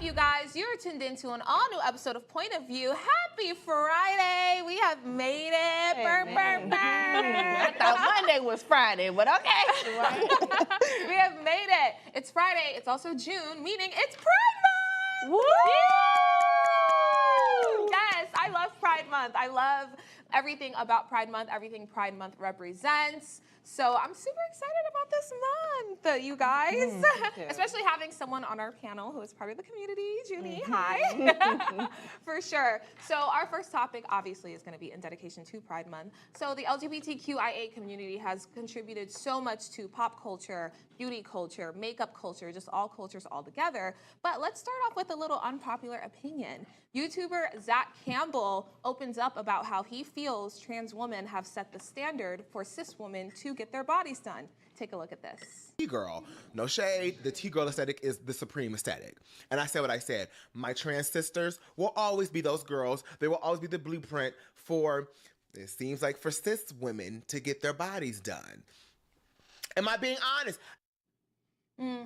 you guys? You're tuned into an all-new episode of Point of View. Happy Friday! We have made it. Burr, burr, burr. I thought Monday was Friday, but okay. Right. We have made it. It's Friday. It's also June, meaning it's Pride Month. Woo! Yes, I love Pride Month. I love everything about Pride Month, everything Pride Month represents. So I'm super excited about this month, you guys. Especially having someone on our panel who is part of the community. Junie, hi. For sure. So our first topic obviously is going to be in dedication to Pride Month. So the LGBTQIA community has contributed so much to pop culture, beauty culture, makeup culture, just all cultures all together. But let's start off with a little unpopular opinion. YouTuber Zach Campbell opens up about how he feels trans women have set the standard for cis women to get their bodies done. Take a look at this. T-girl. No shade. The T-girl aesthetic is the supreme aesthetic. And I said what I said. My trans sisters will always be those girls. They will always be the blueprint for, it seems like, for cis women to get their bodies done. Am I being honest? I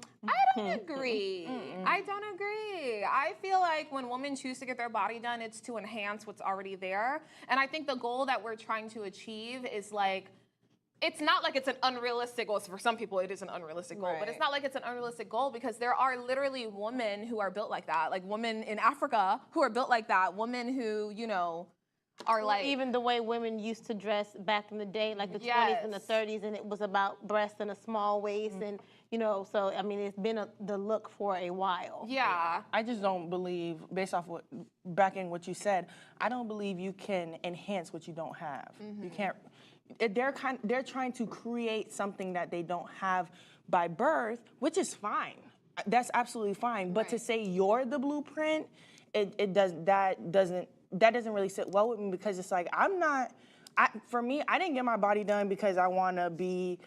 don't agree. I don't agree. I feel like when women choose to get their body done, it's to enhance what's already there. And I think the goal that we're trying to achieve is like, it's not like it's an unrealistic goal. For some people, it is an unrealistic goal, but it's not like it's an unrealistic goal because there are literally women who are built like that, like women in Africa who are built like that, women who, you know, are like... Even the way women used to dress back in the day, like the 20s and the 30s, and it was about breasts and a small waist, and, you know, so, I mean, it's been the look for a while. Yeah. I just don't believe, based off what, backing what you said, I don't believe you can enhance what you don't have. You can't... They're trying to create something that they don't have by birth, which is fine. That's absolutely fine. But to say you're the blueprint, that doesn't really sit well with me because it's like for me, I didn't get my body done because I want to be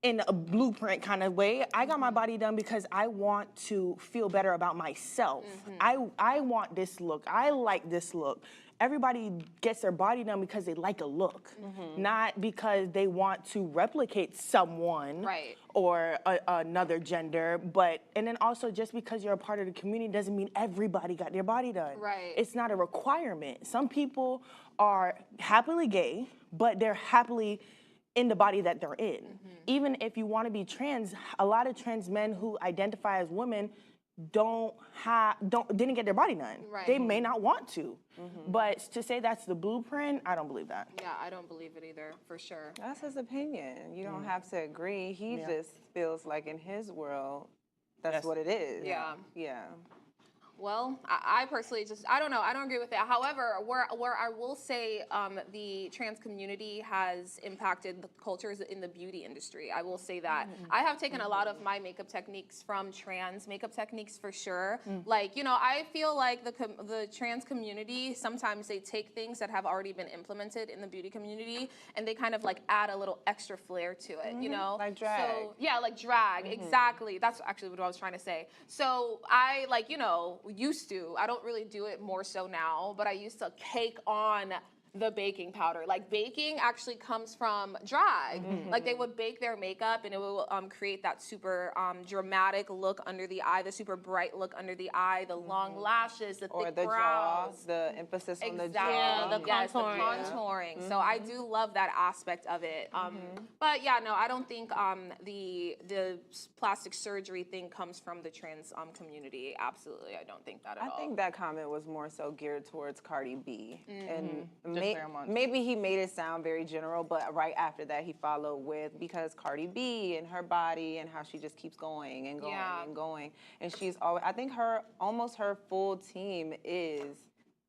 in a blueprint kind of way. I got my body done because I want to feel better about myself. I want this look. I like this look. Everybody gets their body done because they like a look, not because they want to replicate someone or another gender. And then also just because you're a part of the community doesn't mean everybody got their body done. It's not a requirement. Some people are happily gay, but they're happily in the body that they're in. Even if you want to be trans, a lot of trans men who identify as women didn't get their body done. They may not want to. But to say that's the blueprint, I don't believe that. Yeah, I don't believe it either, for sure. That's his opinion. You don't have to agree. He just feels like in his world, that's what it is. Yeah. Yeah. Well, I personally I don't know. I don't agree with that. However, where I will say the trans community has impacted the cultures in the beauty industry, I will say that. I have taken a lot of my makeup techniques from trans makeup techniques for sure. Like, you know, I feel like the trans community, sometimes they take things that have already been implemented in the beauty community and they kind of like add a little extra flair to it, you know? Like drag. So, yeah, like drag, exactly. That's actually what I was trying to say. So I, like, you know, used to. I don't really do it more so now, but I used to cake on the baking powder. Like baking actually comes from drag. Like they would bake their makeup and it will create that super dramatic look under the eye, the super bright look under the eye, the long lashes, the thick brows. Jaw, the emphasis on the Exactly. jaw. Yeah, the Yes, the contouring. contouring. So I do love that aspect of it. But yeah, no, I don't think the plastic surgery thing comes from the trans community. Absolutely, I don't think that at all. I think that comment was more so geared towards Cardi B. And maybe he made it sound very general, but right after that he followed with, because Cardi B and her body and how she just keeps going and going and going. And she's always, I think almost her full team is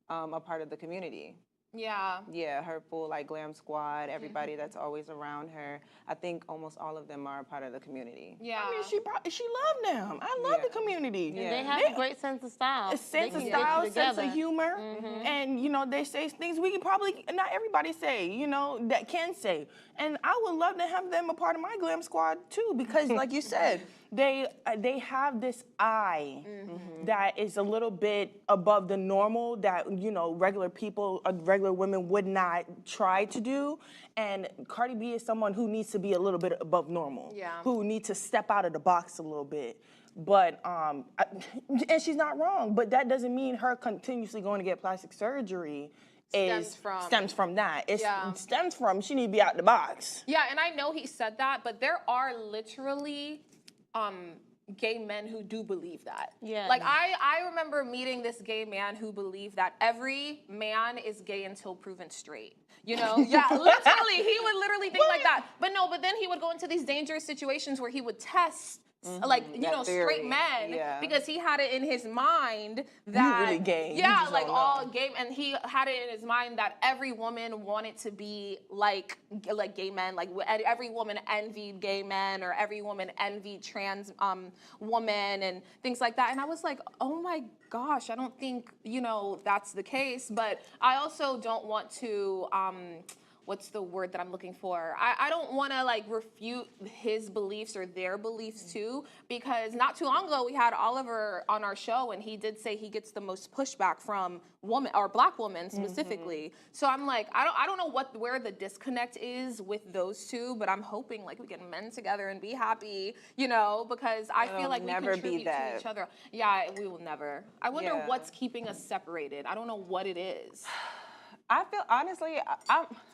a part of the community. Yeah. Yeah, her full like glam squad, everybody that's always around her. I think almost all of them are a part of the community. Yeah. I mean, she loved them. I love the community. Yeah. They have a great sense of style. A sense of style, sense of humor, and you know they say things we can probably not everybody say, you know, that can say. And I would love to have them a part of my glam squad too, because like you said, they have this eye that is a little bit above the normal that, you know, regular people, regular women would not try to do. And Cardi B is someone who needs to be a little bit above normal, who needs to step out of the box a little bit. But and she's not wrong. But that doesn't mean her continuously going to get plastic surgery stems from that. It stems from she need to be out the box. Yeah, and I know he said that, but there are literally gay men who do believe that. Yeah. Like I remember meeting this gay man who believed that every man is gay until proven straight. You know? Yeah, literally. He would literally think like that. But then he would go into these dangerous situations where he would test straight men because he had it in his mind that you really gay. Yeah, like all gay, and he had it in his mind that every woman wanted to be like gay men, like every woman envied gay men or every woman envied trans woman and things like that. And I was like, oh my gosh, I don't think that's the case, but I also don't want to. What's the word that I'm looking for? I don't want to like refute his beliefs or their beliefs too, because not too long ago we had Oliver on our show and he did say he gets the most pushback from women or black women specifically. So I'm like, I don't know where the disconnect is with those two, but I'm hoping like we get men together and be happy, because I feel like we contribute to each other. Yeah, we will never. I wonder what's keeping us separated. I don't know what it is. I feel, honestly,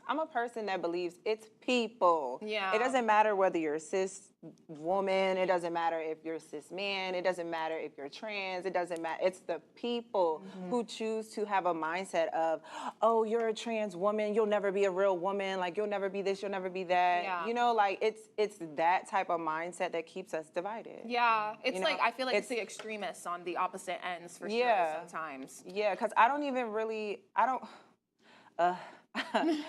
I'm a person that believes it's people. Yeah. It doesn't matter whether you're a cis woman. It doesn't matter if you're a cis man. It doesn't matter if you're trans. It doesn't matter. It's the people who choose to have a mindset of, oh, you're a trans woman. You'll never be a real woman. Like, you'll never be this. You'll never be that. Yeah. Like, it's that type of mindset that keeps us divided. Yeah. It's like, I feel like it's the extremists on the opposite ends for sure sometimes. Yeah, because I don't.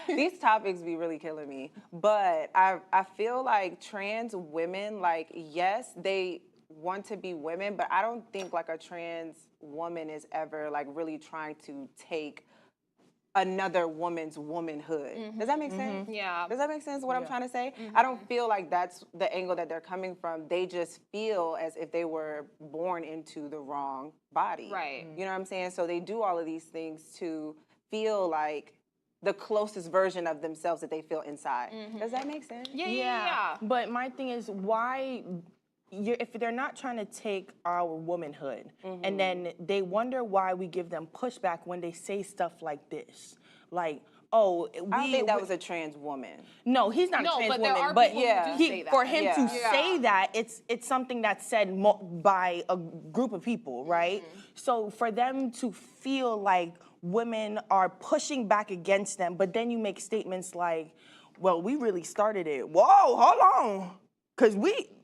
These topics be really killing me, but I feel like trans women, like, yes, they want to be women, but I don't think like a trans woman is ever like really trying to take another woman's womanhood. Does that make sense? Yeah. Does that make sense what I'm trying to say? I don't feel like that's the angle that they're coming from. They just feel as if they were born into the wrong body. Right. You know what I'm saying? So they do all of these things to feel like the closest version of themselves that they feel inside. Does that make sense? Yeah. But my thing is, why, if they're not trying to take our womanhood, and then they wonder why we give them pushback when they say stuff like this, like, oh, I don't think that was a trans woman. No, he's not a trans but woman. there are but people who do say that. For him to say that, it's something that's said by a group of people, right? So for them to feel like women are pushing back against them, but then you make statements like, well, we really started it. Whoa, hold on. Because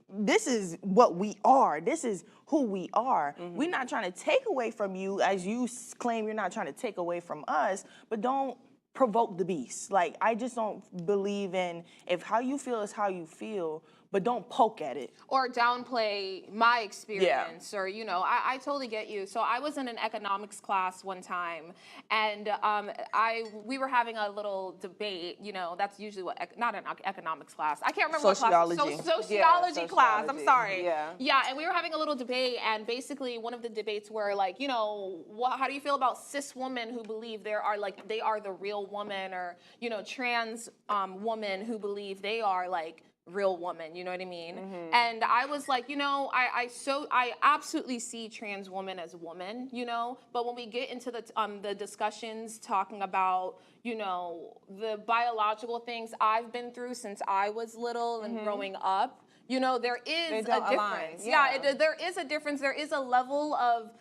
this is what we are. This is who we are. We're not trying to take away from you, as you claim you're not trying to take away from us, but don't provoke the beast. Like, I just don't believe in, if how you feel is how you feel, but don't poke at it. Or downplay my experience, or, I totally get you. So I was in an economics class one time, and we were having a little debate, that's usually not an economics class. I can't remember Sociology. what class. Sociology class, I'm sorry. Yeah. Yeah, and we were having a little debate, and basically one of the debates were like, how do you feel about cis women who believe they are the real woman, or, trans women who believe they are like real woman, you know what I mean? And I was like, I absolutely see trans women as women, but when we get into the discussions talking about, the biological things I've been through since I was little and growing up, there is a difference. There is a difference. There is a level of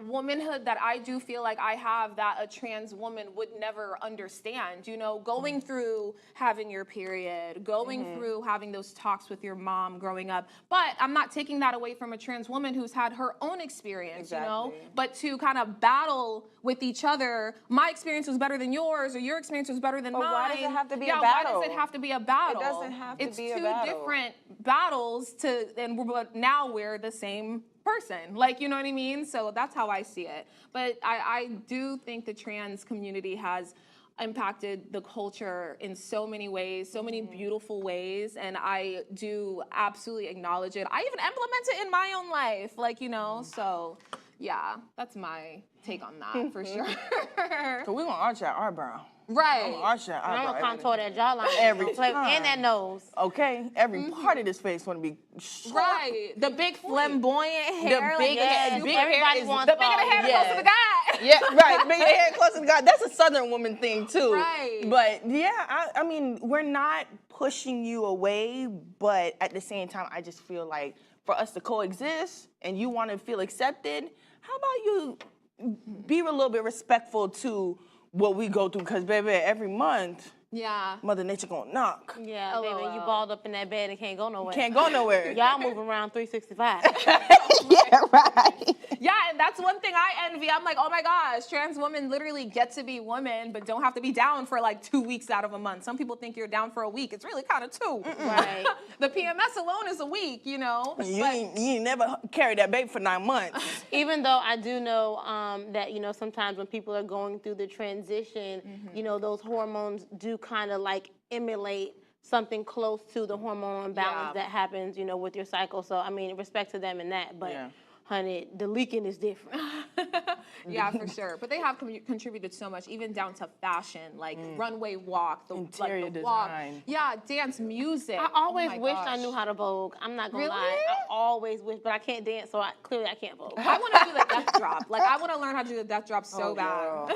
womanhood that I do feel like I have that a trans woman would never understand, going through having your period, going through having those talks with your mom growing up. But I'm not taking that away from a trans woman who's had her own experience, but to kind of battle with each other, my experience was better than yours, or your experience was better than mine. Why does it have to be a battle? Why does it have to be a battle? It doesn't have to be a battle. It's two different battles but now we're the same person, you know what I mean? So that's how I see it. But I do think the trans community has impacted the culture in so many ways, so many beautiful ways, and I do absolutely acknowledge it. I even implement it in my own life, so yeah, that's my take on that for sure. So we're gonna arch our eyebrow. Right. Arch that I'm eyebrow gonna contour that jawline Every and time. that nose. Okay, every part of this face want to be short. Right. The big flamboyant hair. big like, head, super big hair everybody is- wants the bigger the bald. hair, the closer Yes. the guy. Yeah, right. Big hair close to God. That's a Southern woman thing too. Right. But yeah, I mean, we're not pushing you away, but at the same time, I just feel like for us to coexist and you want to feel accepted, how about you be a little bit respectful to what we go through? Because baby, every month, Yeah. Mother Nature gonna knock. Yeah, baby, you LOL. balled up in that bed and can't go nowhere. Can't go nowhere. Y'all move around 365. Yeah, right. Yeah, and that's one thing I envy. I'm like, oh my gosh, trans women literally get to be women, but don't have to be down for like 2 weeks out of a month. Some people think you're down for a week. It's really kind of 2. Right. The PMS alone is a week, you know? You But- ain't never carried that baby for 9 months. Even though I do know that, you know, sometimes when people are going through the transition, you know, those hormones do kind of like emulate something close to the hormonal imbalance Yeah. that happens, you know, with your cycle. So, I mean, respect to them in that. But, Yeah. honey, the leaking is different. Yeah, for sure. But they have contributed so much, even down to fashion, like runway walk, the Interior like the walk. design. Yeah, dance, music. I always Oh my wished I gosh. knew how to Vogue. I'm not gonna Really? lie. I always wish, but I can't dance, so clearly I can't Vogue. I want to do the death drop. Like, I want to learn how to do the death drop so Oh, bad. girl.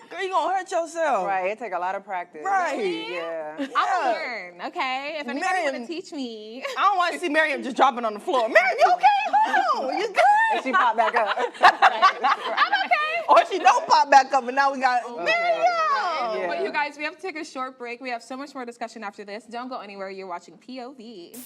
Girl, you gonna hurt yourself. Right, it take a lot of practice. Right. Yeah. I'm gonna learn, okay? If anybody want to Miriam- teach me. I don't want to see Miriam just dropping on the floor. Miriam, you okay? Hold on. You good? And she popped back up. I'm okay. Or she don't pop back up, and now we got Miriam. Yeah. But you guys, we have to take a short break. We have so much more discussion after this. Don't go anywhere. You're watching POV.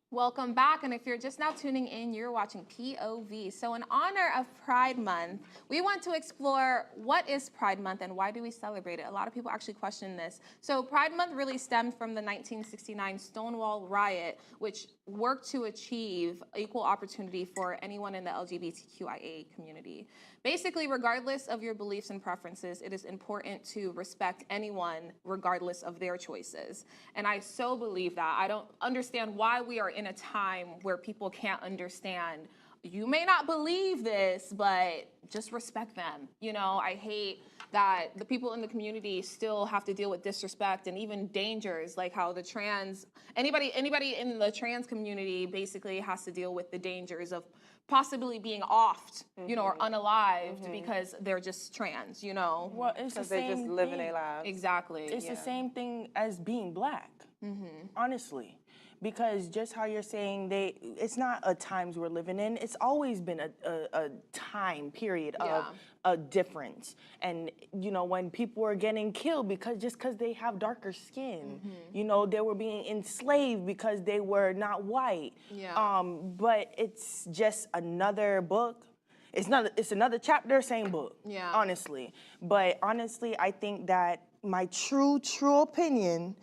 Welcome back, and if you're just now tuning in, you're watching POV. So in honor of Pride Month, we want to explore what is Pride Month and why do we celebrate it? A lot of people actually question this. So Pride Month really stemmed from the 1969 Stonewall riot, which worked to achieve equal opportunity for anyone in the LGBTQIA community. Basically, regardless of your beliefs and preferences, it is important to respect anyone regardless of their choices. And I so believe that. I don't understand why we are in a time where people can't understand. You may not believe this, but just respect them. You know, I hate that the people in the community still have to deal with disrespect and even dangers, like how the anybody in the trans community basically has to deal with the dangers of possibly being offed, you know, or unalived because they're just trans, you know? Well, it's the Because they're same just living thing. their lives. Exactly. It's the same thing as being black. Honestly. Because just how you're saying it's not a times we're living in, it's always been a time period of a difference. And, you know, when people were getting killed because they have darker skin, you know, they were being enslaved because they were not white. Yeah. But it's just another book. It's another chapter, same book. Yeah. Honestly. But honestly, I think that my true opinion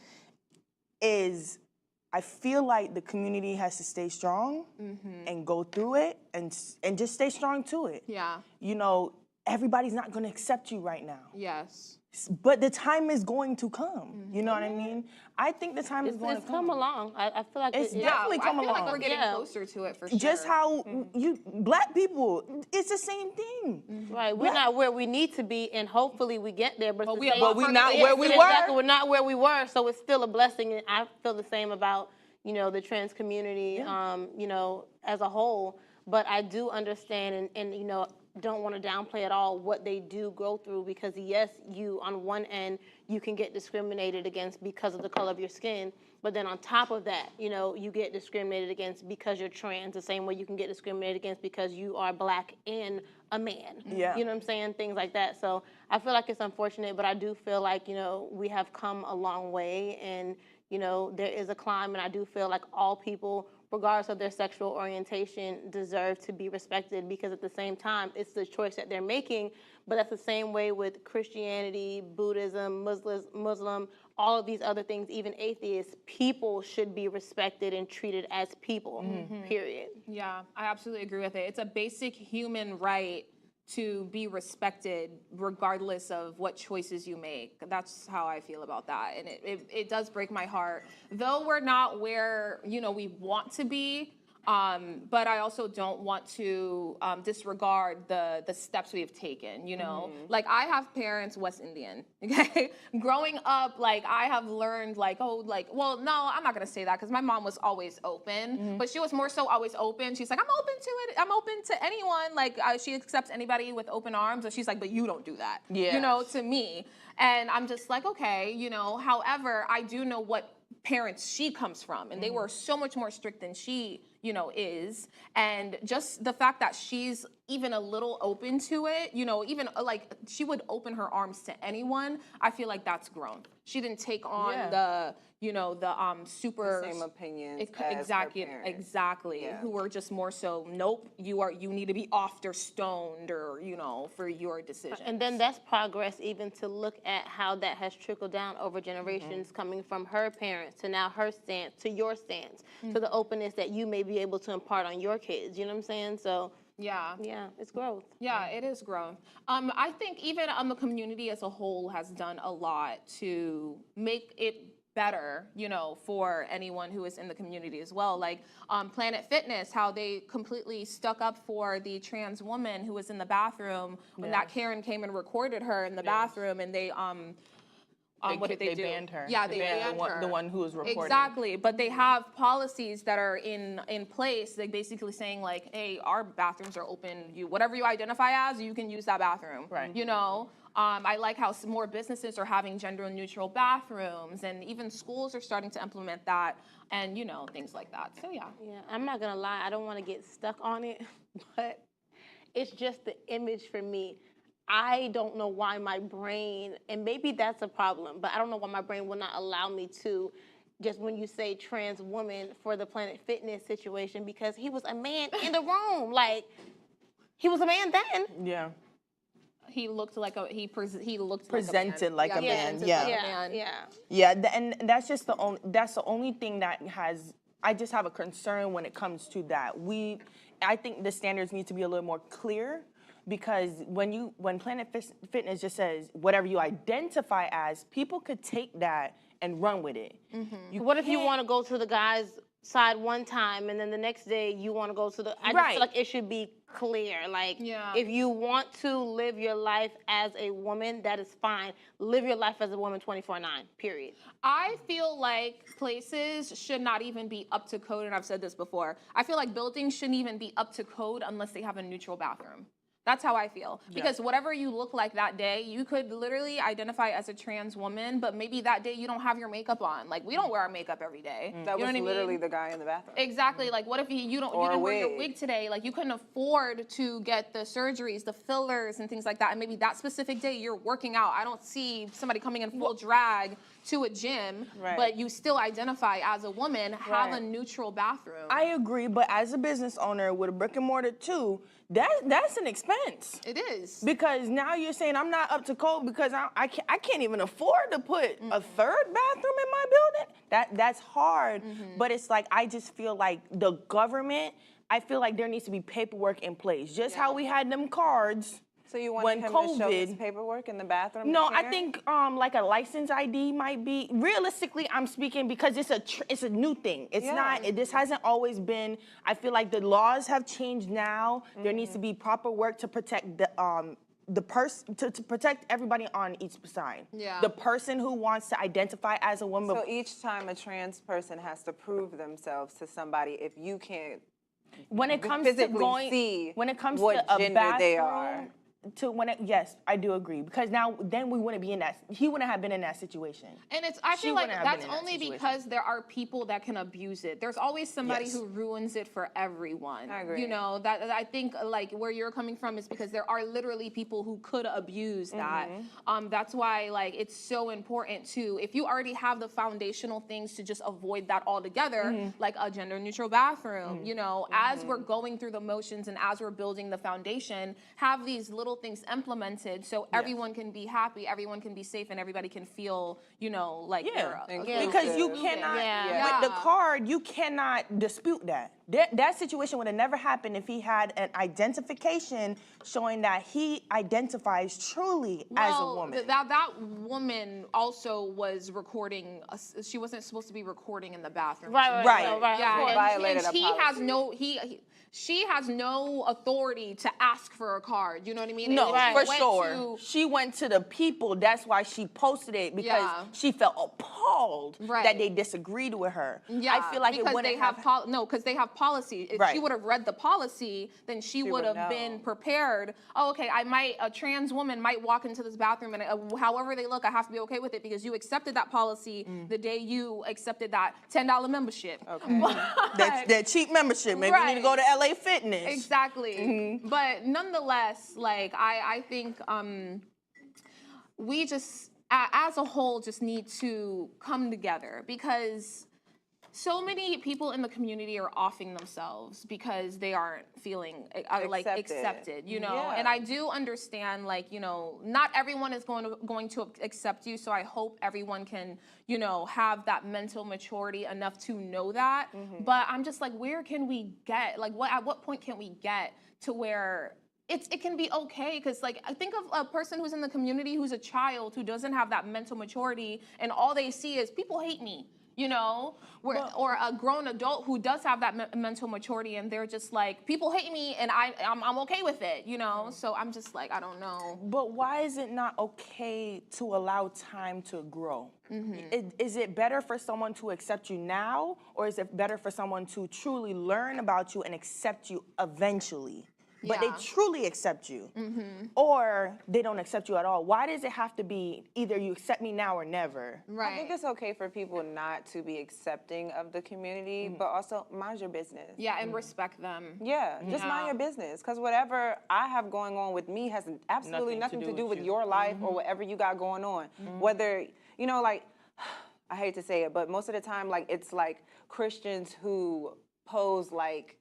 is I feel like the community has to stay strong and go through it and just stay strong to it. Yeah. You know, everybody's not going to accept you right now. Yes. But the time is going to come. You know what I mean? I think the time is going to It's come. come along. I feel like It's it- definitely I come feel along. like we're getting Yeah. closer to it for sure. Just how you black people, it's the same thing. Right, we're not where we need to be, and hopefully we get there. But, But it's we the are same- not not Yes, where we exactly, were. we're not where we were, so it's still a blessing. And I feel the same about the trans community, as a whole. But I do understand and don't want to downplay at all what they do go through, because yes, you on one end you can get discriminated against because of the color of your skin, but then on top of that, you get discriminated against because you're trans, the same way you can get discriminated against because you are black and a man. Yeah. You know what I'm saying? Things like that. So I feel like it's unfortunate, but I do feel like, we have come a long way, and, there is a climb, and I do feel like all people, regardless of their sexual orientation, deserve to be respected, because at the same time, it's the choice that they're making. But that's the same way with Christianity, Buddhism, Muslim, all of these other things, even atheists. People should be respected and treated as people, period. Yeah, I absolutely agree with it. It's a basic human right to be respected regardless of what choices you make. That's how I feel about that. And it does break my heart. Though we're not where, we want to be, but I also don't want to disregard the steps we've taken, Like, I have parents West Indian, okay? Growing up, like, I have learned, well, no, I'm not gonna say that, because my mom was always open, but she was more so always open. She's like, I'm open to it. I'm open to anyone. Like, she accepts anybody with open arms, and she's like, but you don't do that, to me. And I'm just like, okay, however, I do know what parents she comes from, and they were so much more strict than she is. And just the fact that she's even a little open to it, even like she would open her arms to anyone, I feel like that's grown. She didn't take on the super Same opinions exactly, as her parents. exactly, who were just more so, nope, you need to be offed or stoned, or for your decision. And then that's progress, even to look at how that has trickled down over generations, coming from her parents to now her stance, to your stance, to the openness that you may be able to impart on your kids. You know what I'm saying? So yeah, it's growth. Yeah, it is growth. I think even the community as a whole has done a lot to make it better, for anyone who is in the community as well. Like Planet Fitness, how they completely stuck up for the trans woman who was in the bathroom when that Karen came and recorded her in the bathroom, and they what did they do? Banned her. Yeah, they banned her. The one who was reporting. Exactly, but they have policies that are in place, like basically saying like, hey, our bathrooms are open. Whatever you identify as, you can use that bathroom. Right. I like how some more businesses are having gender-neutral bathrooms, and even schools are starting to implement that, and things like that. So yeah. Yeah, I'm not gonna lie, I don't want to get stuck on it, but it's just the image for me. I don't know why my brain, and maybe that's a problem, but I don't know why my brain will not allow me to, just when you say trans woman for the Planet Fitness situation, because he was a man in the room. Like, he was a man then. Yeah. He looked like he looked Presented like a man. presented Yeah. like a man. Yeah, and that's just that's the only thing that I just have a concern when it comes to that. I think the standards need to be a little more clear, because when Planet Fitness just says whatever you identify as, people could take that and run with it. What if you want to go to the guy's side one time, and then the next day you want to go to the... I just feel like it should be clear. Like, if you want to live your life as a woman, that is fine. Live your life as a woman 24/9, period. I feel like places should not even be up to code, and I've said this before. I feel like buildings shouldn't even be up to code unless they have a neutral bathroom. That's how I feel. Because whatever you look like that day, you could literally identify as a trans woman, but maybe that day you don't have your makeup on. Like, we don't wear our makeup every day. That You know was what I literally mean? the guy in the bathroom. Exactly. Like, what if you Or didn't a wear your wig. wig today? Like, you couldn't afford to get the surgeries, the fillers, and things like that. And maybe that specific day you're working out. I don't see somebody coming in full drag to a gym, Right. but you still identify as a woman. Have a Right. neutral bathroom. I agree, but as a business owner with a brick and mortar too, that's an expense. It is. Because now you're saying I'm not up to code because I can't even afford to put a third bathroom in my building. That's hard. But it's like I just feel like the government. I feel like there needs to be paperwork in place, just how we had them cards. So you want when him to show his COVID paperwork in the bathroom? No, and I share? think like a license ID might be. Realistically, I'm speaking because it's a new thing. It's Yeah. not. This hasn't always been. I feel like the laws have changed now. There needs to be proper work to protect the person to protect everybody on each side. Yeah. The person who wants to identify as a woman. So each time a trans person has to prove themselves to somebody, if you can't when it comes to physically going, see when it comes what to a gender bathroom, they are. Yes, I do agree because now then we wouldn't be in that. He wouldn't have been in that situation. And I She feel like wouldn't have been that's in that only situation. because there are people that can abuse it. There's always somebody Yes. who ruins it for everyone. I agree. You know, that I think like where you're coming from is because there are literally people who could abuse that. That's why like it's so important to, if you already have the foundational things, to just avoid that altogether, like a gender neutral bathroom, you know, as we're going through the motions and as we're building the foundation, have these little things implemented so everyone can be happy, everyone can be safe, and everybody can feel, you know, like they're Inclusive. Because you Inclusive. cannot, Yeah. with the card, you cannot dispute that. That situation would have never happened if he had an identification showing that he identifies truly as a woman. That woman also was recording. She wasn't supposed to be recording in the bathroom. Right. Yeah, He violated a he has policy. no she has no authority to ask for a card. You know what I mean? No, And she for went sure. She went to the people. That's why she posted it because Yeah. she felt appalled Right. that they disagreed with her. Yeah, I feel like because it wouldn't they have because they have policy. If she Right. would have read the policy, then she would would have know. been prepared. Oh, okay, a trans woman might walk into this bathroom and however they look, I have to be okay with it because you accepted that policy the day you accepted that $10 membership. Okay. that cheap membership. Maybe you need to go to LA Fitness. Exactly. But nonetheless, like I think we just as a whole just need to come together because so many people in the community are offing themselves because they aren't feeling like accepted, you know. Yeah. And I do understand, like, you know, not everyone is going to accept you. So I hope everyone can, you know, have that mental maturity enough to know that. But I'm just like, where can we get? Like, at what point can we get to where it can be okay? Because like I think of a person who's in the community who's a child who doesn't have that mental maturity, and all they see is people hate me. You know, or a grown adult who does have that mental maturity, and they're just like, people hate me, and I'm okay with it, you know. So I'm just like, I don't know. But why is it not okay to allow time to grow? Is it better for someone to accept you now, or is it better for someone to truly learn about you and accept you eventually? But Yeah. they truly accept you, or they don't accept you at all. Why does it have to be either you accept me now or never? Right. I think it's okay for people not to be accepting of the community, but also mind your business. Yeah, and respect them. Yeah, just mind your business. Because whatever I have going on with me has absolutely nothing to do with your life or whatever you got going on. Whether, you know, like, I hate to say it, but most of the time, like, it's like Christians who pose like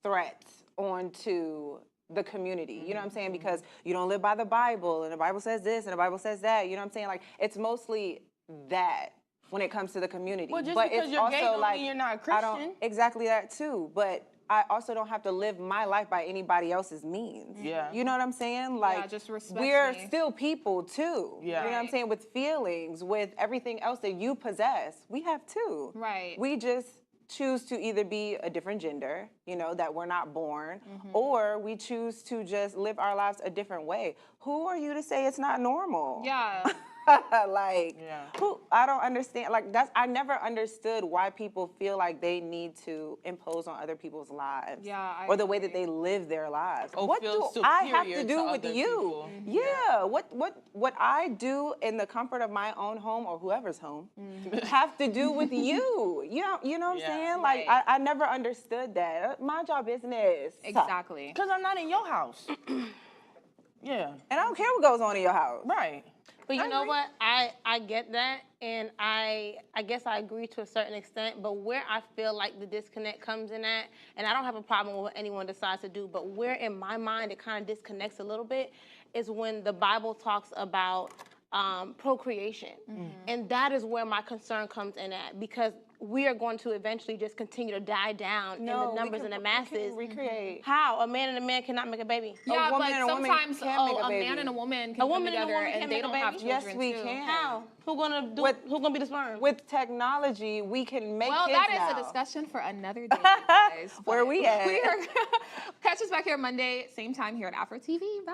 threats onto the community. You know what I'm saying? Because you don't live by the Bible, and the Bible says this, and the Bible says that. You know what I'm saying? Like, it's mostly that when it comes to the community. Well, just but because it's you're gay also don't like mean you're not a I don't- Christian. exactly that too. But I also don't have to live my life by anybody else's means. Yeah. You know what I'm saying? Like, just respect we're me. still people too. Yeah. You know what I'm Right. saying? With feelings, with everything else that you possess, we have too. Right. We just choose to either be a different gender, you know, that we're not born, or we choose to just live our lives a different way. Who are you to say it's not normal? Yeah. Like, Yeah. I don't understand. Like, I never understood why people feel like they need to impose on other people's lives. Yeah, I or the way that agree. they live their lives. Or What feel do I have superior to to do with other you? people. Yeah. What I do in the comfort of my own home or whoever's home have to do with you. You know what I'm Yeah. saying? Like, Right. I never understood that. My job business. Exactly. Because I'm not in your house. Yeah. And I don't care what goes on in your house. Right. But you know what? I get that, and I guess I agree to a certain extent. But where I feel like the disconnect comes in at, and I don't have a problem with what anyone decides to do, but where in my mind it kind of disconnects a little bit is when the Bible talks about procreation, and that is where my concern comes in at, because we are going to eventually just continue to die down in the numbers and the masses. Recreate. How a man and a man cannot make a baby? Yeah, woman but and a woman sometimes can make a a man baby. and a woman can A come woman and a together woman and can they make a don't have baby? children Yes, we too. can. How? Who's gonna be the sperm? With technology, we can make Well, kids that is now. a discussion for another day, guys. Where but we at? catch us back here Monday, same time here at Afro TV. Bye.